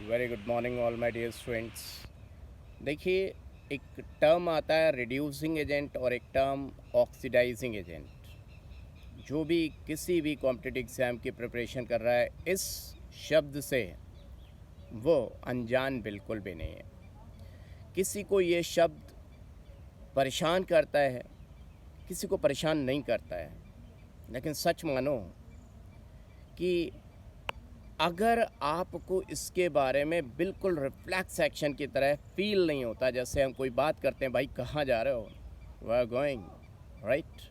Very good morning all my dear students. देखिए, एक term आता है रिड्यूसिंग एजेंट और एक टर्म ऑक्सीडाइजिंग एजेंट। जो भी किसी भी कॉम्पिटिटिव एग्ज़ाम की प्रिपरेशन कर रहा है, इस शब्द से वो अनजान बिल्कुल भी नहीं है। किसी को ये शब्द परेशान करता है, किसी को परेशान नहीं करता है, लेकिन सच मानो कि अगर आपको इसके बारे में बिल्कुल रिफ्लेक्स एक्शन की तरह फील नहीं होता, जैसे हम कोई बात करते हैं, भाई कहाँ जा रहे हो, वी आर गोइंग, राइट।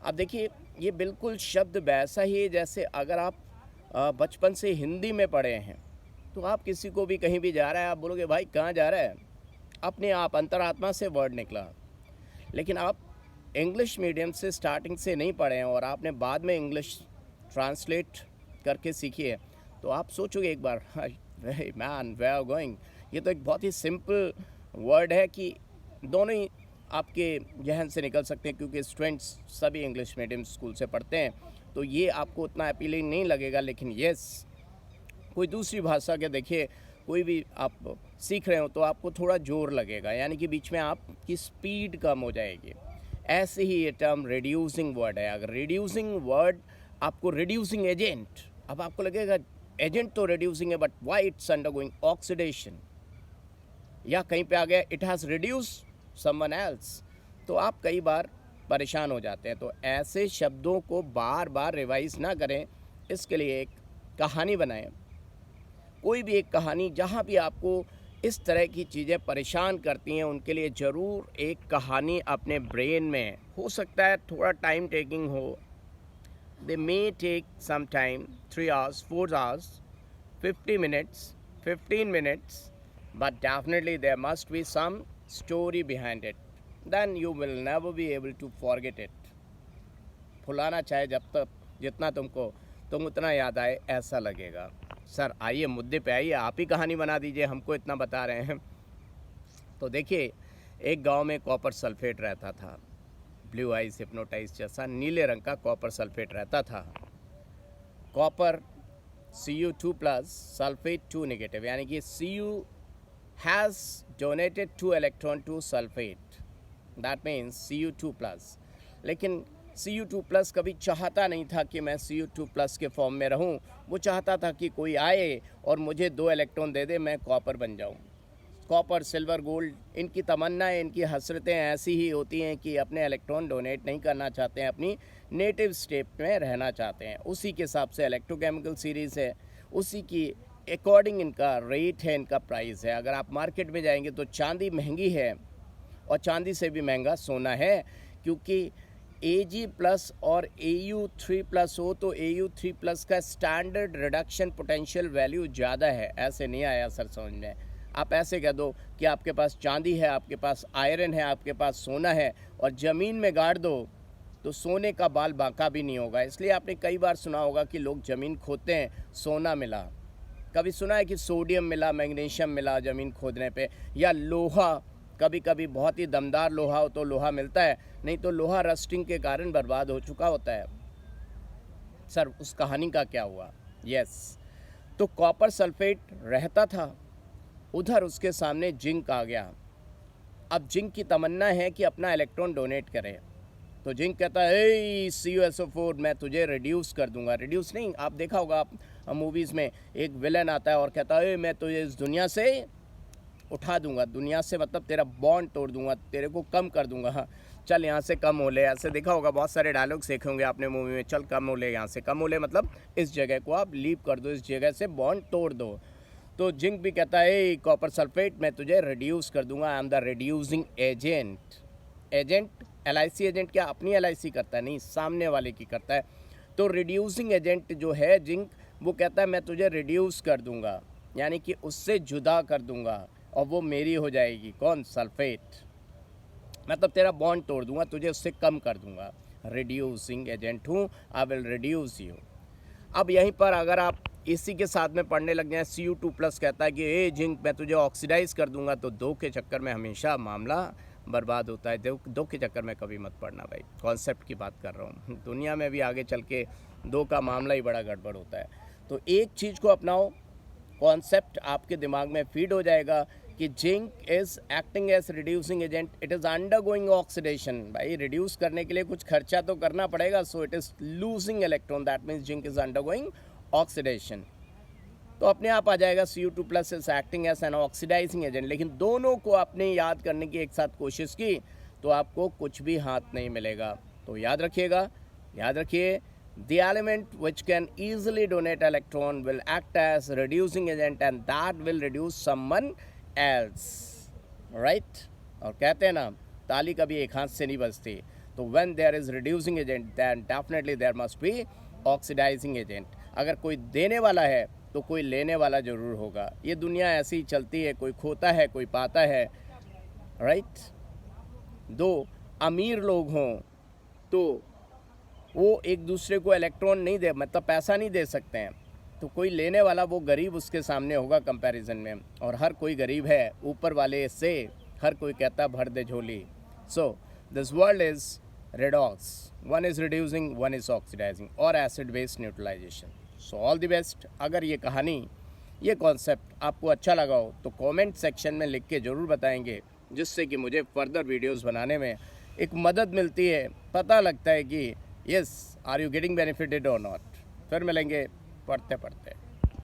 अब देखिए, ये बिल्कुल शब्द वैसा ही है जैसे अगर आप बचपन से हिंदी में पढ़े हैं, तो आप किसी को भी कहीं भी जा रहा है, आप बोलोगे भाई कहाँ जा रहा है, अपने आप अंतरात्मा से वर्ड निकला। लेकिन आप इंग्लिश मीडियम से स्टार्टिंग से नहीं पढ़े हैं और आपने बाद में इंग्लिश ट्रांसलेट करके सीखी है, तो आप सोचोगे एक बार, मैन वे आर गोइंग, ये तो एक बहुत ही सिंपल वर्ड है कि दोनों ही आपके जहन से निकल सकते हैं, क्योंकि स्टूडेंट्स सभी इंग्लिश मीडियम स्कूल से पढ़ते हैं, तो ये आपको उतना अपीलिंग नहीं लगेगा। लेकिन येस, कोई दूसरी भाषा के देखिए, कोई भी आप सीख रहे हो तो आपको थोड़ा जोर लगेगा, यानी कि बीच में आपकी स्पीड कम हो जाएगी। ऐसे ही ये टर्म रिड्यूसिंग वर्ड है। अगर रिड्यूसिंग वर्ड आपको रिड्यूसिंग एजेंट, अब आपको लगेगा एजेंट तो रिड्यूसिंग है, but why it's undergoing oxidation, या कहीं पे आ गया it has reduce someone else, तो आप कई बार परेशान हो जाते हैं। तो ऐसे शब्दों को बार बार रिवाइज ना करें, इसके लिए एक कहानी बनाएं। कोई भी एक कहानी, जहाँ भी आपको इस तरह की चीज़ें परेशान करती हैं, उनके लिए ज़रूर एक कहानी अपने ब्रेन में, हो सकता है थोड़ा टाइम टेकिंग हो, they may take some time, 3 hours, 4 hours, 50 minutes, 15 minutes, but definitely there must be some story behind it. Then you will never be able to forget it. भुलाना चाहे जब तक जितना तुम उतना याद आए, ऐसा लगेगा। सर आइए मुद्दे पे आइए, आप ही कहानी बना दीजिए, हमको इतना बता रहे हैं। तो देखिए, एक गांव में कॉपर सल्फेट रहता था, ब्लू आइज हिप्नोटाइज जैसा नीले रंग का कॉपर सल्फेट रहता था। Copper Cu2 plus sulphate 2 negative, यानी कि Cu has donated 2 electron to sulphate, that means Cu2 plus. लेकिन Cu2 प्लस कभी चाहता नहीं था कि मैं Cu2 प्लस के फॉर्म में रहूं, वो चाहता था कि कोई आए और मुझे 2 इलेक्ट्रॉन दे दे, मैं कॉपर बन जाऊं। कॉपर, सिल्वर, गोल्ड, इनकी तमन्नाएं, इनकी हसरतें ऐसी ही होती हैं कि अपने इलेक्ट्रॉन डोनेट नहीं करना चाहते हैं, अपनी नेटिव स्टेट में रहना चाहते हैं। उसी के हिसाब से इलेक्ट्रोकेमिकल सीरीज़ है, उसी की अकॉर्डिंग इनका रेट है, इनका प्राइस है। अगर आप मार्केट में जाएंगे तो चांदी महंगी है, और चांदी से भी महंगा सोना है, क्योंकि Ag प्लस और Au3 प्लस हो तो Au3 प्लस का स्टैंडर्ड रिडक्शन पोटेंशियल वैल्यू ज़्यादा है। ऐसे नहीं आया सर समझ में। आप ऐसे कह दो कि आपके पास चांदी है, आपके पास आयरन है, आपके पास सोना है, और ज़मीन में गाड़ दो तो सोने का बाल बांका भी नहीं होगा। इसलिए आपने कई बार सुना होगा कि लोग ज़मीन खोदते हैं, सोना मिला। कभी सुना है कि सोडियम मिला, मैग्नीशियम मिला ज़मीन खोदने पे, या लोहा, कभी कभी बहुत ही दमदार लोहा हो तो लोहा मिलता है, नहीं तो लोहा रस्टिंग के कारण बर्बाद हो चुका होता है। सर उस कहानी का क्या हुआ? यस, तो कॉपर सल्फेट रहता था, उधर उसके सामने जिंक आ गया। अब जिंक की तमन्ना है कि अपना इलेक्ट्रॉन डोनेट करे, तो जिंक कहता है ए CuSO4, मैं तुझे रिड्यूस कर दूंगा। रिड्यूस नहीं, आप देखा होगा आप मूवीज़ में एक विलन आता है और कहता है मैं तुझे इस दुनिया से उठा दूंगा, दुनिया से मतलब तेरा बॉन्ड तोड़ दूंगा, तेरे को कम कर दूंगा, हाँ चल यहाँ से कम हो ले। ऐसे देखा होगा, बहुत सारे डायलॉग सीखे होंगे आपने मूवी में, चल कम हो ले, यहाँ से कम हो ले, मतलब इस जगह को आप लीव कर दो, इस जगह से बॉन्ड तोड़ दो। तो जिंक भी कहता है कॉपर सल्फेट, मैं तुझे रिड्यूस कर दूंगा, I am the reducing agent. Agent LIC agent क्या अपनी LIC करता है? नहीं, सामने वाले की करता है। तो रिड्यूसिंग एजेंट जो है जिंक, वो कहता है मैं तुझे रिड्यूस कर दूंगा, यानी कि उससे जुदा कर दूंगा, और वो मेरी हो जाएगी। कौन? सल्फेट। मतलब तेरा बॉन्ड तोड़ दूंगा, तुझे उससे कम कर दूंगा। रिड्यूसिंग एजेंट हूँ, आई विल रिड्यूस यू। अब यहीं पर अगर आप इसी के साथ में पढ़ने लग जाए, Cu2 प्लस कहता है कि ए जिंक मैं तुझे ऑक्सीडाइज कर दूंगा, तो दो के चक्कर में हमेशा मामला बर्बाद होता है। दो के चक्कर में कभी मत पड़ना भाई, कॉन्सेप्ट की बात कर रहा हूँ। दुनिया में भी आगे चल के दो का मामला ही बड़ा गड़बड़ होता है। तो एक चीज़ को अपनाओ, कॉन्सेप्ट आपके दिमाग में फीड हो जाएगा कि zinc is acting as reducing agent, it is undergoing oxidation. भाई रिड्यूस करने के लिए कुछ खर्चा तो करना पड़ेगा, so it is losing electron, that means zinc is undergoing oxidation. तो अपने आप आ जाएगा Cu2+ is acting as an oxidising agent. लेकिन दोनों को आपने याद करने की एक साथ कोशिश की तो आपको कुछ भी हाथ नहीं मिलेगा। तो याद रखिएगा, याद रखिए, the element which can easily donate electron will act as reducing agent and that will reduce someone else, right? और कहते हैं ना, ताली कभी एक हाथ से नहीं बजती। तो when there is reducing agent then definitely there must be oxidizing agent। अगर कोई देने वाला है तो कोई लेने वाला ज़रूर होगा। ये दुनिया ऐसी ही चलती है, कोई खोता है कोई पाता है, राइट? दो अमीर लोग हों तो वो एक दूसरे को इलेक्ट्रॉन नहीं दे, मतलब पैसा नहीं दे सकते हैं, तो कोई लेने वाला वो गरीब उसके सामने होगा कंपैरिजन में। और हर कोई गरीब है, ऊपर वाले से हर कोई कहता भर दे झोली। So this world is redox, one is reducing, one is oxidizing और acid base neutralization. So all the best. अगर ये कहानी, ये कॉन्सेप्ट आपको अच्छा लगा हो तो कमेंट सेक्शन में लिख के ज़रूर बताएंगे, जिससे कि मुझे फर्दर वीडियोस बनाने में एक मदद मिलती है, पता लगता है कि yes are you getting benefited और नॉट। फिर मिलेंगे पढ़ते पढ़ते।